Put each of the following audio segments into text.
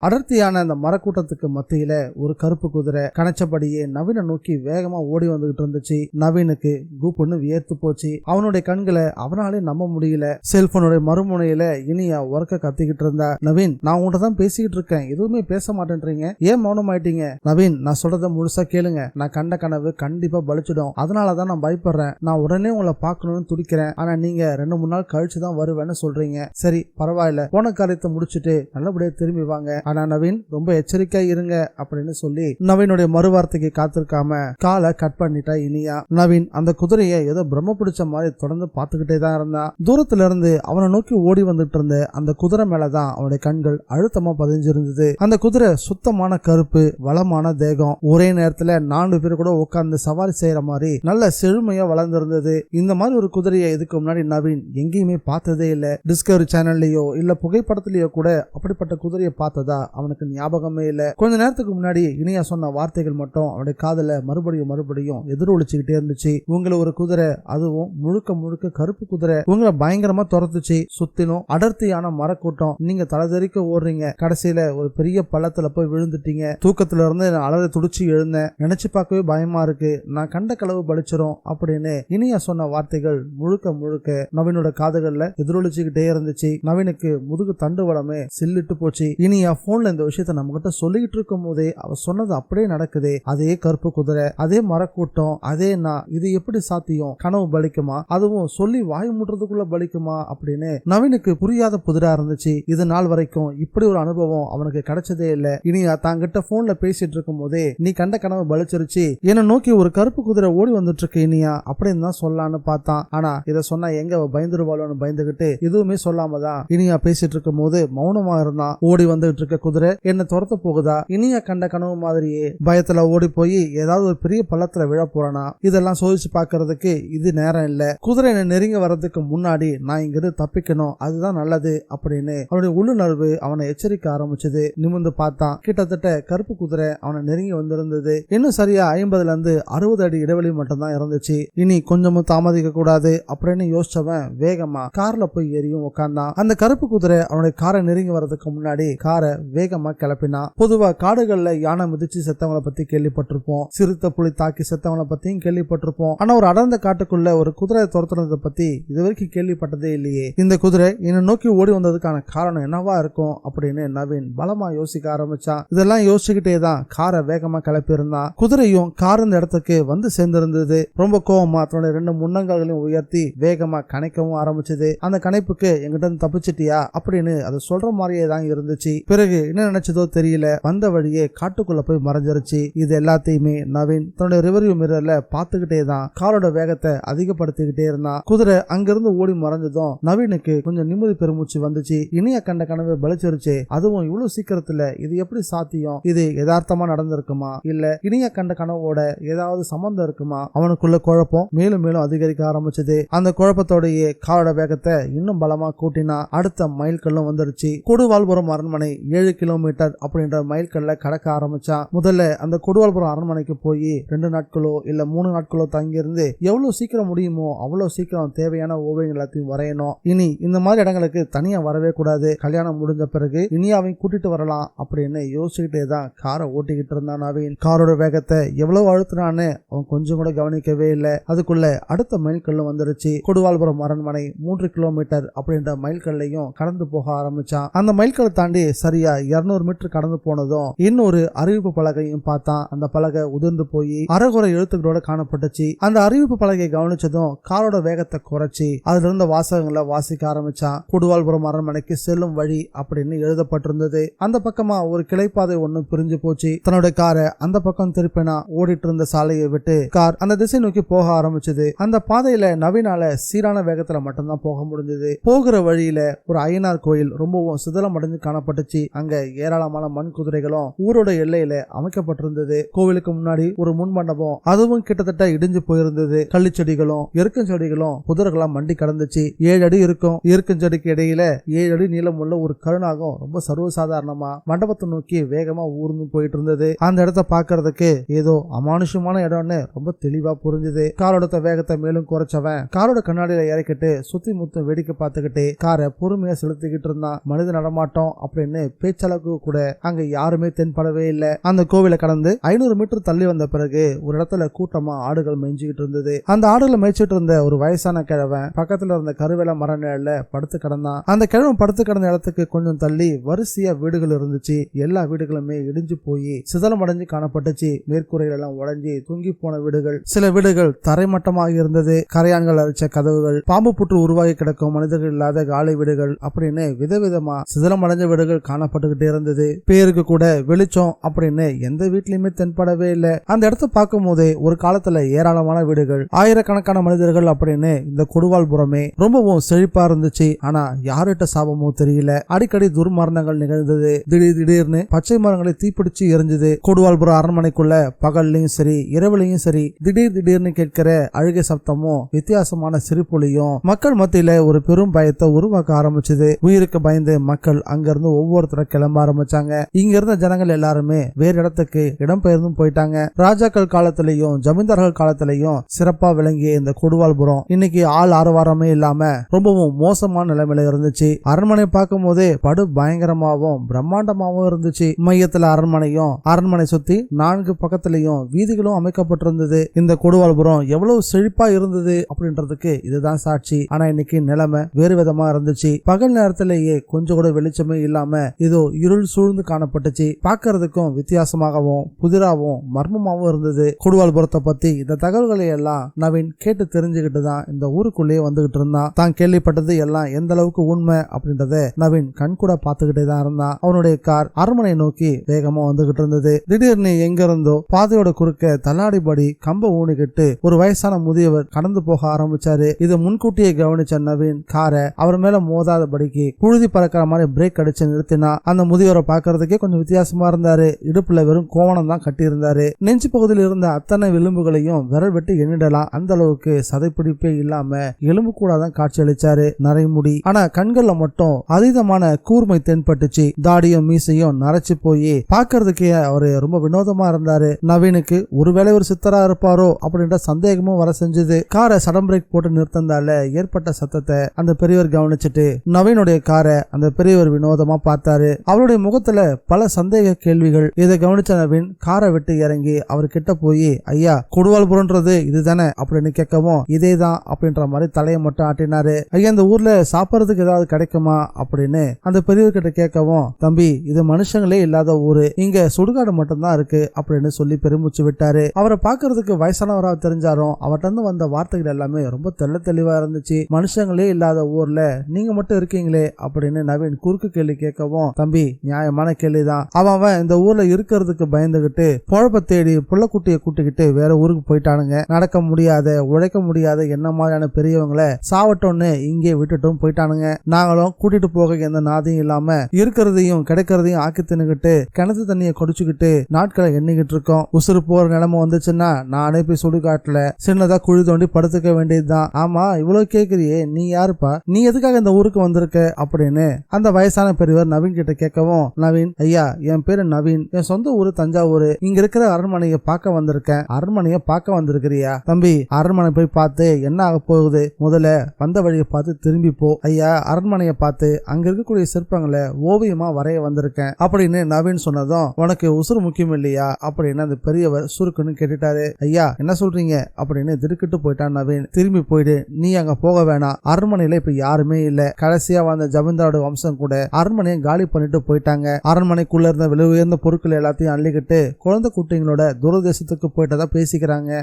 அடர்த்தியான அந்த மரக்கூட்டத்துக்கு மத்தியில ஒரு கருப்பு குதிரை கணச்சபடியே நவீனை நோக்கி வேகமா ஓடி வந்துகிட்டு இருந்துச்சு. நவீனுக்கு கூப்புன்னு வியர்த்து போச்சு. அவனுடைய கண்களை அவனாலே நம்ப முடியல. செல்போனுடைய மறுமுனையில இனியா உறக்க கத்திக்கிட்டு இருந்தா. நவீன், நான் உங்கள்கிட்ட தான் பேசிக்கிட்டு இருக்கேன், எதுவுமே பேச மாட்டேன்றீங்க, ஏன் மௌனம் ஆயிட்டீங்க? நவீன், நான் சொல்றத முழுசா கேளுங்க. நான் கண்ட கனவு கண்டிப்பா பலிச்சிடும், அதனாலதான் நான் பயப்படுறேன். நான் உடனே உங்களை பார்க்கணும்னு துடிக்கிறேன். ஆனா நீங்க 2-3 நாள் கழிச்சுதான் வருவேன்னு சொல்றீங்க. சரி பரவாயில்ல, போன காரியத்தை முடிச்சுட்டு நல்லபடியா திரும்பி வாங்க. ஆனா நவீன், ரொம்ப எச்சரிக்கையா இருங்க அப்படின்னு சொல்லி நவீனுடைய மறுவார்த்தைக்கு காத்திருக்காம காலை கட் பண்ணிட்டா இனியா. நவீன் அந்த குதிரையை ஏதோ பிரம்ம பிடிச்ச மாதிரி தொடர்ந்து பார்த்துக்கிட்டே தான் இருந்தான். தூரத்துல இருந்து அவனை நோக்கி ஓடி வந்துட்டு இருந்த அந்த குதிரை மேலதான் அவனுடைய கண்கள் அழுத்தமா பதிஞ்சிருந்தது. அந்த குதிரை சுத்தமான கருப்பு, வளமான தேகம், ஒரே நேரத்துல 4 பேர் கூட உட்கார்ந்து சவாரி செய்யற மாதிரி நல்ல செழுமையா வளர்ந்திருந்தது. இந்த மாதிரி ஒரு குதிரையை இதுக்கு முன்னாடி நவீன் எங்கேயுமே பார்த்ததே இல்ல. டிஸ்கவரி சேனல்லையோ இல்ல புகைப்படத்திலேயோ கூட அப்படிப்பட்ட குதிரையை பார்த்ததா அவனுக்கு ஞாபகமே இல்ல. கொஞ்ச நேரத்துக்கு முன்னாடி இனியா சொன்ன வார்த்தைகள் மட்டும் அவனுடைய காதுல மறுபடியும் எதிரொலிச்சுக்கிட்டே இருந்துச்சு. உங்களை ஒரு குதிரை, அதுவும் முழுக்க முழுக்க கருப்பு குதிரை, உங்களை பயங்கரமா துரத்துச்சு. சுத்திலும் அடர்த்தியான மரக்கூட்டம், நீங்க தலைதெறிக்க ஓடுறீங்க, கடைசியில ஒரு பெரிய பள்ளத்துல போய் விழுந்துட்டீங்க. தூக்கத்துல இருந்து அலறி துடிச்சு எழுந்தேன், நினைச்சு பார்க்கவே பயமா இருக்கு, நான் கண்ட களவு பலிச்சிரும் அப்படின்னு இனியா சொன்ன வார்த்தைகள் முழுக்க நவீனோட காதுகள்ல எதிரொலிச்சுக்கிட்டே இருந்துச்சு. நவீனுக்கு முதுகு தண்டு வளமே சில்லிட்டு போச்சு. இனியா போன்ல இந்த விஷயத்த நம்ம கிட்ட சொல்லிட்டு இருக்கும் போதே அவ சொன்னது அப்படியே நடக்குது. அதே கருப்பு குதிரை, அதே மரக்கூட்டம், அதே நான், இது எப்படி சாத்தியம்? கனவு பலிக்குமா? அதுவும் சொல்லி வாய் முட்டுறதுக்குள்ள பலிக்குமா அப்படின்னு நவீனுக்கு புரியாத புதிரா இருந்துச்சு. இது நாள் வரைக்கும் இப்படி ஒரு அனுபவம் அவனுக்கு கிடைச்சதே இல்ல. இனியா தாங்கிட்ட போன்ல பேசிட்டு இருக்கும் போதே, நீ கண்ட கனவு பலிச்சிருச்சு, என்ன நோக்கி ஒரு கருப்பு குதிரை ஓடி வந்துட்டு இருக்கு இனியா அப்படின்னு தான் சொல்லலான்னு பார்த்தான். ஆனா இத சொன்னா எங்க பயந்துருவாளோன்னு பயந்துகிட்டு எதுவுமே சொல்லாம தான் இனியா பேசிட்டு இருக்கும் போது மௌனமா இருந்தான். ஓடி வந்துட்டு இருக்க குதிரை என்ன துரத்த போகுதா? இனியா கண்ட கனவு மாதிரியே பயத்துல ஓடி போய் ஏதாவது ஒரு பெரிய பள்ளத்துல விழ போறானா? இதெல்லாம் சோதிச்சு பாக்குறதுக்கு இது நேரம் இல்ல. குதிரை என்ன நெருங்கி வர்றதுக்கு முன்னாடி நான் இங்கிருந்து தப்பிக்கணும், அதுதான் நல்லது அப்படின்னு அவனுடைய உள்ளுணர்வு அவனை எச்சரிக்க ஆரம்பிச்சது. நிமிர்ந்து பார்த்தான். கிட்டத்தட்ட கருப்பு குதிரை அவனை நெருங்கி வந்திருந்தது. இன்னும் சரியா 50ல இருந்து 60 அடி இடைவெளி மட்டும் தான் இருந்துச்சு. இனி கொஞ்சமும் தாமதிக்க கூடாது அப்படின்னு யோசிச்சவன் வேகமா கார்ல போய் ஏறியும் உட்கார்ந்தான். அந்த கருப்பு குதிரை அவனுடைய காரை நெருங்கி வர்றதுக்கு முன்னாடி காரை வேகமா கிளப்பினா. பொதுவா காடுகள்ல யானை மிதிச்சு செத்தவங்களை பத்தி கேள்விப்பட்டிருப்போம், சிறுத்தை புலி தாக்கி செத்தவங்களை பத்தியும் கேள்விப்பட்டிருப்போம். ஆனா ஒரு அடர்ந்த காட்டுக்குள்ள ஒரு குதிரை துரத்துறதை பத்தி இது வரைக்கும் கேள்விப்பட்டதே இல்லையே. இந்த குதிரை என்னை நோக்கி ஓடி வந்ததுக்கான காரணம் என்னவா இருக்கும் அப்படின்னு நவீன் பலமா யோசிக்க ஆரம்பிச்சான். இதெல்லாம் யோசிச்சுக்கிட்டே தான் காரை வேகமா கிளப்பி இருந்தான். குதிரையும் கார் இந்த இடத்துக்கு வந்து சேர்ந்திருந்தது. ரொம்ப கோவமா தன்னுடைய 2 முன்னங்கால்களையும் உயர்த்தி வேகமா கணைக்கவும் ஆரம்பிச்சது. அந்த கணைப்புக்கு எங்கிட்ட இருந்து தப்பிச்சிட்டியா அப்படின்னு அது சொல்ற மாதிரியே தான் இருந்துச்சு. பிறகு என்ன நினைச்சதோ தெரியல, வந்த வழியே காட்டுக்குள்ள போய் மறைஞ்சிருச்சு. இது எல்லாத்தையுமே நவீன் தன்னுடைய ரிவர்வியூ மிரர்ல பாத்துக்கிட்டே தான் காரோட வேகத்தை அதிகப்படுத்திக்கிட்டே இருந்தான். குதிரை அங்கிருந்து ஓடி மறைஞ்சதும் நவீனுக்கு கொஞ்சம் நிம்மதி பெருமூச்சு வந்துச்சு. இனிய கண்ட கனவு பலிச்சிருச்சு, அதுவும் இவ்வளவு சீக்கிரத்துல, இது எப்படி சாத்தியம்? இது யதார்த்தமா நடந்திருக்குமா, இல்ல இனிய கண்ட கனவோட ஏதாவது சம்பந்தம் இருக்குமா? அவனுக்குள்ள குழப்பம் மேலும் மேலும் அதிகரிக்க ஆரம்பிச்சது. அந்த குழப்பத்தோடையே காரோட வேகத்தை இன்னும் பலமா கூட்டினா. அடுத்த மைல்கல்லும் வந்துருச்சு. கொடுவாள்புரம் அரண்மனை 7 கிலோமீட்டர் அப்படின்ற மைல்கல்ல கடக்க ஆரம்பிச்சான். முதல்ல அந்த கொடுவாள்புரம் அரண்மனைக்கு போய் 2 நாட்களோ இல்ல 3 நாட்களோ தங்கியிருந்து எவ்வளவு சீக்கிரம் முடியுமோ அவ்வளவு சீக்கிரம் தேவையான ஓவியங்கள் எல்லாத்தையும் வரையணும். இனி இந்த மாதிரி இடங்களுக்கு தனியா வரவே கூடாது. கல்யாணம் முடிஞ்ச பிறகு இனியாவையும் கூட்டிட்டு வரலாம் அப்படின்னு யோசிச்சுக்கிட்டே தான் காரை ஓட்டிக்கிட்டு இருந்தான் நவீன். காரோட வேகத்தை எவ்வளவு அழுத்தினான்னு அவன் கொஞ்சம் கூட கவனிக்கவே இல்லை. அதுக்குள்ள அடுத்த மைல்கல்லும் வந்துருச்சு. கொடுவாள்புரம் அரண்மனை 3 கிலோமீட்டர் அப்படின்ற மைல்கல்லையும் கடந்து போக ஆரம்பிச்சான். அந்த மைல்கல்லை தாண்டி சரியா 200 மீட்டர் கடந்து போனதும் இன்னொரு அறிவிப்பு பலகையும் பார்த்தான். அந்த பலகை உதிர்ந்து போய் அரைகுறை எழுத்துக்களோட காணப்பட்டுச்சு. அந்த அறிவிப்பு பலகையை கவனிச்சதும் காரோட வேகத்தை குறைச்சி அதுல இருந்த வாசகங்களை வாசிக்க ஆரம்பிச்சான். கொடுவாள்புரம் அரண்மனைக்கு செல்லும் வழி அப்படின்னு எழுதப்பட்டிருந்தது. அந்த பக்கமா ஒரு கிளைப்பாதை ஒண்ணு பிரிஞ்சு போச்சு. தன்னுடைய காரை அந்த பக்கம் திருப்பினா ஓடிட்டு இருந்த சாலையை விட்டு கார் அந்த திசை நோக்கி போக ஆரம்பிச்சது. அந்த பாதையில நவீனால சீரான வேகத்துல மட்டும்தான் போக முடிஞ்சது. போகிற வழியில ஒரு ஐயனார் கோயில் ரொம்பவும் சிதலம் அடைஞ்சு காணப்பட்டுச்சு. அங்க ஏராளமான மண் குதிரைகளும் ஊரோட எல்லையில அமைக்கப்பட்டிருந்தது. கோவிலுக்கு முன்னாடி ஒரு முன் மண்டபம், அதுவும் கிட்டத்தட்ட இடிஞ்சு போயிருந்தது. கள்ளி செடிகளும் எருக்கும் செடிகளும் புதர்களா மண்டி கடந்துச்சு. 7 அடி இருக்கும். எருக்கும் செடிக்கு இடையில 7 அடி நீளம் உள்ள ஒரு கருணாகம் ரொம்ப சர்வசாதாரணமா மண்டபத்தை நோக்கி வேகமா ஊர்ந்து போயிட்டு இருந்தது. அந்த இடத்த பாக்குறதுக்கு ஏதோ அமானுஷமான இடம்னு ரொம்ப தெளிவா புரிஞ்சுது. காரோட வேகத்தை மேலும் குறைச்சவன் காரோட கண்ணாடியில இறக்கிட்டு சுத்தி முத்தும் வேடிக்கை பார்த்துக்கிட்டு காரை பொறுமையா செலுத்திக்கிட்டு இருந்தான். மனித நடமாட்டம் அப்படின்னு பேச்சளவுக்கு கூட அங்க யாருமே தென்படவே இல்லை. அந்த கோவிலை கடந்து 500 மீட்டர் தள்ளி வந்த பிறகு ஒரு இடத்துல கூட்டமா ஆடுகள் மேய்ஞ்சிக்கிட்டு இருந்தது. அந்த ஆடுகளை மேய்ச்சிட்டு இருந்த ஒரு வயசான கிழவன் பக்கத்துல இருந்த கருவேல மர நிழல்ல படுத்து கிடந்தான். அந்த கிழவன் படுத்து கிடந்த இடத்துக்கு கொஞ்சம் தள்ளி வரிசையா வீடுகள் இருந்துச்சு. எல்லா வீடுகளுமே இடிஞ்சு போய் சிதலம் அடைஞ்சு காணப்பட்டுச்சு. மேற்கூரைகள் எல்லாம் உடைஞ்சி தூங்கி போன வீடுகள், சில வீடுகள் தரைமட்டமாக இருந்தது. கரையான்கள் அரிச்ச கதவுகள், பாம்பு புற்று உருவாகி கிடக்கும் மனிதர்கள் இல்லாத காலை வீடுகள் அப்படின்னு விதவிதமா சிதலம் அடைஞ்ச வீடுகள் காணப்பட்டுக்கிட்டே இருந்தது. பேருக்கு கூட வெளிச்சம் அப்படின்னு எந்த வீட்லயுமே தென்படவே இல்லை. அந்த இடத்த பார்க்கும் போதே ஒரு காலத்துல ஏராளமான வீடுகள், ஆயிரக்கணக்கான மனிதர்கள் அப்படின்னு இந்த கொடுவாள்புரமே ரொம்பவும் செழிப்பா இருந்துச்சு. ஆனா யார்கிட்ட சாபமோ தெரியல. அடிக்கடி துர்மரணங்கள் நிகழ்ந்தது. திடீர்னு பச்சை மரங்களை தீப்பிடிச்சு எரிஞ்சது. கொடுவாள்புரம் அரண்மனைக்குள்ள பகல்லையும் சரி இரவுலையும் சரி திடீர்னு கேட்கிற அழுகை சப்தமும் வித்தியாசமான சிரிப்பொலியும் மக்கள் மத்தியில ஒரு பெரும் பயத்தை உருவாக்க ஆரம்பிச்சது. உயிருக்கு பயந்து மக்கள் அங்கிருந்து ஒவ்வொருத்தர கிளம்ப ஆரம்பிச்சாங்க. இங்க இருந்த ஜனங்கள் எல்லாருமே வேறு இடத்துக்கு இடம்பெயர்ந்தும் போயிட்டாங்க. ராஜாக்கள் காலத்திலையும் ஜமீன்தார்கள் காலத்திலையும் சிறப்பா விளங்கிய இந்த கொடுவாள்புரம் இன்னைக்கு ஆள் ஆரவாரமே இல்லாம ரொம்பவும் மோசமான நிலைமையில இருந்துச்சு. அரண்மனை பார்க்கும் போதே படு பயங்கரமாவும் பிரம்மாண்டமாவும் இருந்துச்சு. மையத்துல அரண்மனையும், அரண்மனை சுத்தி 4 பக்கத்திலையும் வீதிகளும் அமைக்கப்பட்டிருந்தது. இந்த கொடுவாள்புரம் எவ்வளவு செழிப்பா இருந்தது அப்படின்றதுக்கு இதுதான் சாட்சி. ஆனா இன்னைக்கு நிலைமை வேறு விதமா இருந்துச்சு. பகல் நேரத்திலேயே கொஞ்சம் கூட வெளிச்சமே இல்லாம இதோ இருள் சூழ்ந்து காணப்பட்டுச்சு. பார்க்கறதுக்கும் வித்தியாசமாகவும் புதிராகவும் மர்மமாகவும் இருந்தது. கொடுவாள்புரத்தை பத்தி இந்த தகவல்களை எல்லாம் நவீன் கேட்டு தெரிஞ்சுக்கிட்டு தான் இந்த ஊருக்குள்ளேயே வந்துகிட்டு இருந்தான். தான் கேள்விப்பட்டது எல்லாம் எந்த அளவுக்கு உண்மை அப்படின்றத நவீன் கண்கூட பார்த்துக்கிட்டே தான் இருந்தான். அவனுடைய கார் அரண்மனை நோக்கி வேகமா வந்துகிட்டு இருந்தது. திடீர்னு எங்க இருந்தோ பாதையோட குறுக்க தள்ளாடிபடி கம்ப ஊனிக்கிட்டு ஒரு வயசான முதியவர் கடந்து போக ஆரம்பிச்சாரு. இதை முன்கூட்டியே கவனிச்ச நவீன் காரை அவர் மேல மோதாதபடிக்கு புழுதி பறக்கிற மாதிரி பிரேக் அடிச்சு நிறுத்தினா. அந்த முதியவரை பார்க்கறதுக்கே கொஞ்சம் வித்தியாசமா இருந்தாரு. இடுப்புல வெறும் கோவணம் தான் கட்டி இருந்தாரு. நெஞ்சு பகுதியில் இருந்த அத்தனை விளிம்புகளையும் விரல் விட்டு எண்ணிடலாம். அந்த அளவுக்கு சதைப்பிடிப்பே இல்லாம எலும்பு கூட தான் காட்சி அளிச்சாரு. நரைமுடி, ஆனா கண்கள்ல மட்டும் அதீதமான கூர்மை தென்பட்டுச்சு. தாடியும் மீசையும் நரைச்சு போய் பார்க்கறதுக்கே அவரு ரொம்ப வினோதமா இருந்தாரு. நவீனுக்கு ஒருவேளை ஒரு சித்தரா இருப்பாரோ அப்படின்ற சந்தேகமும் வர செஞ்சது. காரை சடன் பிரேக் போட்டு நிறுத்தந்தால ஏற்பட்ட சத்தத்தை அந்த பெரியவர் கவனிச்சுட்டு நவீனுடைய காரை அந்த பெரியவர் வினோதமா பார்த்தாரு. அவருடைய முகத்துல பல சந்தேக கேள்விகள். இதை கவனிச்ச நவீன் காரை விட்டு இறங்கி அவர் கிட்ட போய், ஐயா கொடுவாள்புரம்ன்றது இதுதானே அப்படின்னு கேட்கவும், இதேதான் அப்படின்ற மாதிரி தலையை மட்டும் ஆட்டினாரு. ஐயா இந்த ஊர்ல சாப்பிடறதுக்கு ஏதாவது கிடைக்குமா அப்படின்னு அந்த பெரியவர்கிட்ட கேட்கவும், தம்பி இது மனுஷங்களே இல்லாத ஊரு, இங்க சுடுகாடு மட்டும்தான் இருக்கு அப்படின்னு சொல்லி பெருமூச்சு விட்டாரு. அவரை பார்க்கறதுக்கு வயசானவரா தெரிஞ்சாரும் அவர்கிட்ட வந்த வார்த்தைகள் எல்லாமே ரொம்ப தெளிவா இருந்துச்சு. மனுஷங்களே இல்லாத ஊர்ல நீங்க மட்டும் இருக்கீங்களே அப்படின்னு நவீன் குறுக்கு கேள்வி கேட்கவும், தம்பி நியாயமான கேள்விதான். அவன் இந்த ஊர்ல இருக்கிறதுக்கு பயந்துகிட்டு பொழப்ப தேடி புள்ளக்குட்டியை கூட்டிக்கிட்டு வேற ஊருக்கு போயிட்டானுங்க. நடக்க முடியாத உழைக்க முடியாத என்ன மாதிரியான பெரியவங்களை சாவட்டோன்னு இங்கே விட்டுட்டும் போயிட்டானுங்க. நாங்களும் கூட்டிட்டு போக எந்த நாதையும் இல்லாம இருக்கிறதையும் கிடைக்கிறதையும் ஆக்கி தின்னுகிட்டு கிணத்து தண்ணியை குடிச்சுக்கிட்டு நாட்களை எண்ணிக்கிட்டு இருக்கோம். உசுறு போற நிலைமை வந்துச்சுன்னா நானே போய் சுடுகாட்டுல சின்னதா குழி தோண்டி படுத்துக்க வேண்டியதுதான். ஆமா இவ்வளவு கேக்குறியே, நீ யாருப்பா, நீ எதுக்காக இந்த ஊருக்கு வந்திருக்க அப்படின்னு அந்த வயசான பெரியவர் நவீன் கிட்ட கேட்கவும், நவீன் ஐயா என் பேரு நவீன், என் சொந்த ஊரு தஞ்சாவூர், இங்க இருக்கிற அரண்மனையை பார்க்க வந்திருக்கேன். அரண்மனையை பார்க்க வந்திருக்கிறியா? தம்பி அரண்மனை போய் பார்த்து என்ன ஆக போகுது, முதல்ல வந்த வழியை பார்த்து திரும்பி போ. ஐயா அரண்மனையை பார்த்து அங்க இருக்கக்கூடிய சிற்பங்களை ஓவியமா வரைய வந்திருக்கேன் அப்படின்னு நவீன் சொன்னதும், உனக்கு உசுறு முக்கியம் இல்லையா அப்படின்னு அந்த பெரியவர் சுருக்குன்னு கேட்டுட்டாரு. ஐயா என்ன சொல்றீங்க அப்படின்னு திடுக்கிட்டு போயிட்டான் நவீன். திரும்பி போயிடு, நீ அங்க போக வேணாம், அரண்மனையில இப்ப யாருமே இல்ல. கடைசியா வந்த ஜமீன்தாரோட வம்சம் கூட அரண்மனையை காலி பண்ணிட்டு போயிட்டாங்க. அரண்மனைக்குள்ள இருந்த விலை உயர்ந்த பொருட்கள் எல்லாத்தையும் அள்ளிக்கிட்டு குழந்தை குட்டிங்களோட தூரதேசத்துக்கு போயிட்டதா பேசிக்கிறாங்க.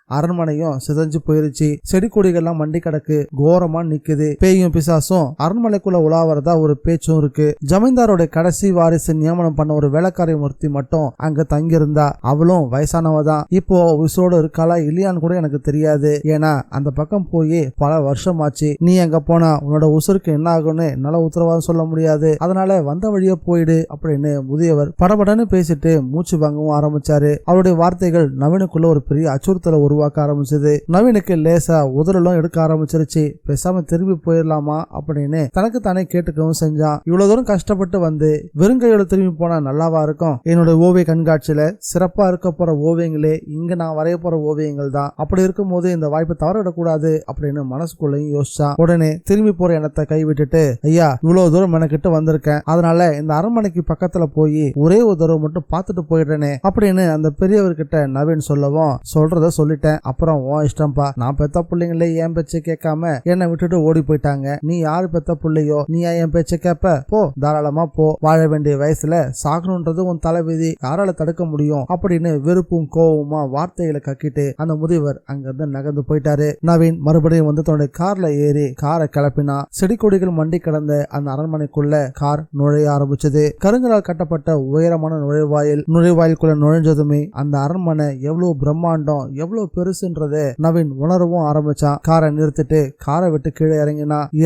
அரண்மனையும் சிதைஞ்சு போயிருச்சு. செடி கொடிகள்லாம் மண்டி கிடக்கு, கோரமா நிக்குது. பேயும் பிசாசும் அரண்மனைக்குள்ள உலாவறதா ஒரு பேச்சும் இருக்கு. ஜமீன்தாரோட கடைசி வாரிசு நியமனம் பண்ண ஒரு வேலைக்காரி மூர்த்தி மட்டும் அங்க தங்கியிருந்தா. அவளும் வயசானவதான். இப்போ உசுரோட இருக்காளா இல்லையான்னு கூட எனக்கு தெரியாது. ஏன்னா அந்த பக்கம் போய் பல வருஷம் ஆச்சு. நீ அங்க போனா உன்னோட உசுருக்கு என்ன ஆகும்னு என்னால உத்தரவாதம் சொல்ல முடியாது. அதனால வந்த வழியா போயிடு அப்படின்னு முதியவர் படபடன்னு பேசிட்டு மூச்சு வாங்கவும் ஆரம்பிச்சாரு. அவருடைய வார்த்தைகள் நவீனுக்குள்ள ஒரு பெரிய அச்சுறுத்தலை உருவாக்கி உருவாக்க ஆரம்பிச்சது. நவீனுக்கு லேசா உதறலும் எடுக்க ஆரம்பிச்சிருச்சு. பேசாம திரும்பி போயிடலாமா அப்படின்னு தனக்கு தானே கேட்டுக்கவும் செஞ்சான். இவ்வளவு தூரம் கஷ்டப்பட்டு வந்து வெறுங்கையோட திரும்பி போனா நல்லாவா இருக்கும்? என்னோட ஓவிய கண்காட்சியில சிறப்பா இருக்க போற ஓவியங்களே இங்க நான் வரைய போற ஓவியங்கள் தான். அப்படி இருக்கும் போது இந்த வாய்ப்பை தவறவிடக்கூடாது அப்படின்னு மனசுக்குள்ளேயும் யோசிச்சான். உடனே திரும்பி போற எண்ணத்தை கைவிட்டுட்டு, ஐயா இவ்வளவு தூரம் எனக்கிட்ட வந்திருக்கேன், அதனால இந்த அரண்மனைக்கு பக்கத்துல போய் ஒரே ஒரு தடவை மட்டும் பார்த்துட்டு போயிடுறேனே அப்படின்னு அந்த பெரியவர்கிட்ட நவீன் சொல்லவும், சொல்றத சொல்லிட்டேன், அப்புறம் உன் இஷ்டம்பா, நான் பெத்த பிள்ளைங்களே என் பேச்சை கேட்காம என்னை விட்டுட்டு ஓடி போயிட்டாங்க, நீ யாரு பெத்த பிள்ளையோ நீ என் பேச்சை கேப்ப, போ தாராளமா போ, வாழ வேண்டிய வயசுல சாகணுன்றது உன் தலைவிதி, யாரால தடுக்க முடியும் அப்படின்னு வெறுப்பும் கோவமா வார்த்தைகளை கக்கிட்டு அந்த முதியவர் அங்கிருந்து நகர்ந்து போயிட்டாரு. நவீன் மறுபடியும் வந்து தன்னுடைய கார்ல ஏறி காரை கிளப்பினா. செடி கொடிகள் மண்டி கிடந்த அந்த அரண்மனைக்குள்ள கார் நுழைய ஆரம்பிச்சது. கருங்கலால் கட்டப்பட்ட உயரமான நுழைவாயிலுக்குள்ள நுழைஞ்சதுமே அந்த அரண்மனை எவ்வளவு பிரம்மாண்டம் எவ்வளவு பெருசுன்றதை நவீன் உணரவும் ஆரம்பிச்சான். காரை நிறுத்திட்டு காரை விட்டு கீழே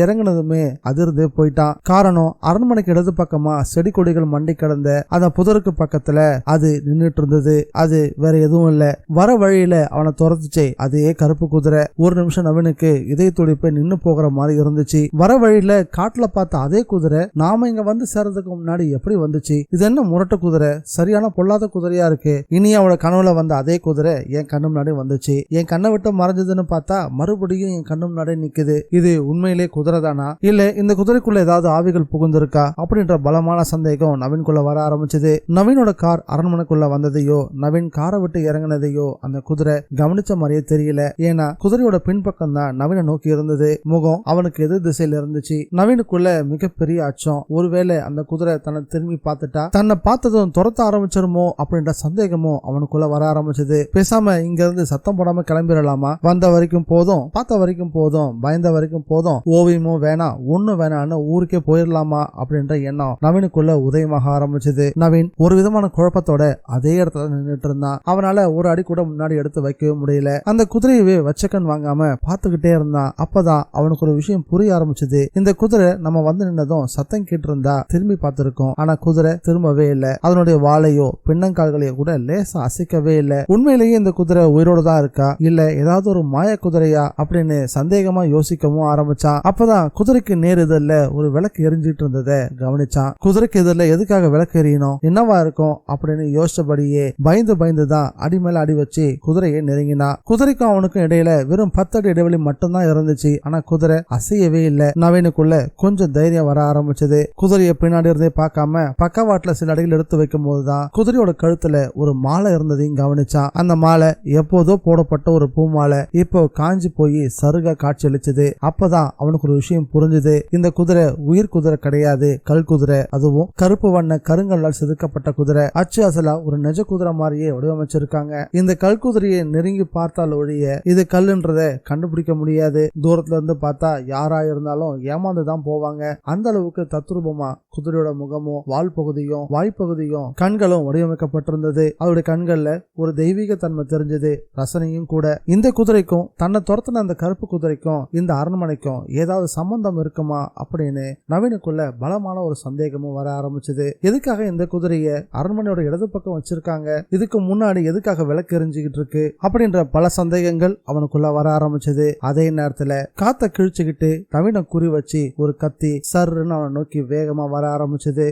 இறங்கினதுமே அதிர்ந்து போயிட்டான். காரணம், அரண்மனைக்கு இடது பக்கமா செடி கொடிகள் மண்டி கிடந்த அந்த புதருக்கு பக்கத்துல அது நின்றுட்டு இருந்தது. அது வேற எதுவும் இல்ல, வர வழியில அவனை துரத்துச்சே அதே கருப்பு குதிரை. ஒரு நிமிஷம் நவீனுக்கு இதய துடிப்பை நின்னு போகிற மாதிரி இருந்துச்சு. வர வழியில காட்டுல பார்த்த அதே குதிரை நாம இங்க வந்து சேர்றதுக்கு முன்னாடி எப்படி வந்துச்சு? இது என்ன முரட்டு குதிரை, சரியான பொல்லாத குதிரையா இருக்கு. இனி அவளோட கனவுல வந்த அதே குதிரை என் கண்ணு முன்னாடி வந்துச்சு. என் கண்ணை விட்டு மறைஞ்சதுன்னு பார்த்தா மறுபடியும் என் கண்ணு முன்னாடி நிக்குது. இது உண்மையிலே குதிரை தானா, இல்ல இந்த குதிரைக்குள்ள ஏதாவது ஆவிகள் புகுந்திருக்கா அப்படின்ற பலமான சந்தேகம் நவீன்குள்ள வர ஆரம்பிச்சது. நவீனோட கார் அரண்மனைக்குள்ள வந்ததையோ நவீன் காரை விட்டு இறங்கினதையோ அந்த குதிரை கவனிச்ச மாதிரியே தெரியல. ஏன்னா குதிரையோட பின்பக்கம் தான் நவீனை நோக்கி இருந்தது. முகம் அவனுக்கு எதிர் திசையில இருந்துச்சு. நவீனுக்குள்ள மிகப்பெரிய அச்சம், ஒருவேளை அந்த குதிரை தன்னை திரும்பி பார்த்துட்டா தன்னை பார்த்ததும் துரத்த ஆரம்பிச்சிருமோ அப்படின்ற சந்தேகமும் அவனுக்குள்ள வர ஆரம்பிச்சது. பேசாம இங்க இருந்து சத்தம் போடாம கிளம்பிடலாமா, வந்த வரைக்கும் போதும், பார்த்த வரைக்கும் போதும், பயந்த வரைக்கும் போதும், ஓவியமும் வேணாம் ஒண்ணும் வேணான்னு ஊருக்கே போயிடலாமா அப்படின்ற எண்ணம் நவீனுக்குள்ள உதயமாக ஆரம்பிச்சது. நவீன் ஒரு விதமான குழப்பத்தோட அதே இடத்துல நின்றுட்டு இருந்தான். அவனால ஒரு அடி கூட முன்னாடி எடுத்து வைக்கவே முடியல. அந்த குதிரையவே வச்சக்கன் வாங்காம பாத்துக்கிட்டே இருந்தான். அப்பதான் அவனுக்கு ஒரு விஷயம் புரிய ஆரம்பிச்சது. இந்த குதிரை நம்ம வந்து நின்னதும் சத்தம் கேட்டு இருந்தா திரும்பி பார்த்திருக்கோம். ஆனா குதிரை திரும்பவே இல்லை. அதனுடைய வாழையோ பின்னங்கால்களையோ கூட லேசா அசைக்கவே இல்லை. உண்மையிலேயே இந்த குதிரை உயிரோட தான் இருக்கா, இல்ல ஏதாவது ஒரு மாய குதிரையா அப்படின்னு சந்தேகமா யோசிக்கவும் ஆரம்பிச்சான். அப்பதான் குதிரைக்கு நேர் எதிரில ஒரு விளக்கு எரிஞ்சிட்டு இருந்ததை கவனிச்சான். குதிரைக்கு எதிரில எதுக்காக விளக்கு எரியணும், என்னவா இருக்கும் அப்படின்னு யோசிச்சபடியே பயந்து தான் அடி மேல அடி வச்சு குதிரையை நெருங்கினா. குதிரைக்கும் அவனுக்கும் இடையில வெறும் 10 அடி இடைவெளி மட்டும்தான் இருந்துச்சு. ஆனா குதிரை அசையவே இல்லை. நவீனுக்குள்ள கொஞ்சம் தைரியம் வர ஆரம்பிச்சது. குதிரையை பின்னாடி இருந்தே பார்க்காம பக்கவாட்டுல சில அடிகள் எடுத்து வைக்கும் போதுதான் குதிரையோட கழுத்துல ஒரு மாலை இருந்ததையும் கவனிச்சான். அந்த மாலை எப்போதோ போடப்பட்ட ஒரு பூ மாலை இப்போ காஞ்சி போய் சருகா காட்சி அளிச்சது. அப்பதான் அவனுக்கு ஒரு விஷயம் புரிஞ்சுது. இந்த குதிரை உயிர் குதிரை கிடையாது, கல் குதிரை. அதுவும் கருப்பு வண்ண கருங்கல்லால் செதுக்கப்பட்ட குதிரை. அச்சு அசலா ஒரு நெஜ குதிரை மாதிரியே வடிவமைச்சிருக்காங்க. இந்த கல் குதிரையை நெருங்கி பார்த்தால் ஒழிய இது கல்லுன்றத கண்டுபிடிக்க முடியாது. தூரத்துல இருந்து பார்த்தா யாரா இருந்தாலும் ஏமாந்துதான் போவாங்க. அந்த அளவுக்கு தத்ரூபமா குதிரையோட முகமும் வால் பகுதியும் வாய்ப்பகுதியும் கண்களும் வடிவமைக்கப்பட்டிருந்தது. அவருடைய கண்கள்ல ஒரு தெய்வீக தன்மை தெரிஞ்சது, ரசனையும் கூட. இந்த குதிரைக்கும் தன்னை துரத்தின அந்த கருப்பு குதிரைக்கும் இந்த அரண்மனைக்கும் ஏதாவது சம்பந்தம் இருக்குமா அப்படின்னு நவீனுக்குள்ள பலமான ஒரு சந்தேகமும் வர ஆரம்பிச்சது. எதுக்காக இந்த குதிரைய அரண்மனையோட இடது பக்கம் வச்சிருக்காங்க, இதுக்கு முன்னாடி எதுக்காக விளக்கு எரிஞ்சுக்கிட்டு இருக்கு அப்படின்ற பல சந்தேகங்கள் அவனுக்குள்ள வர ஆரம்பிச்சது. அதே நேரத்துல காத்த கிழிச்சுக்கிட்டு நவீன குறி வச்சு ஒரு கத்தி சர்ன்னு அவனை நோக்கி வேகமா வர ஆரம்பிச்சது.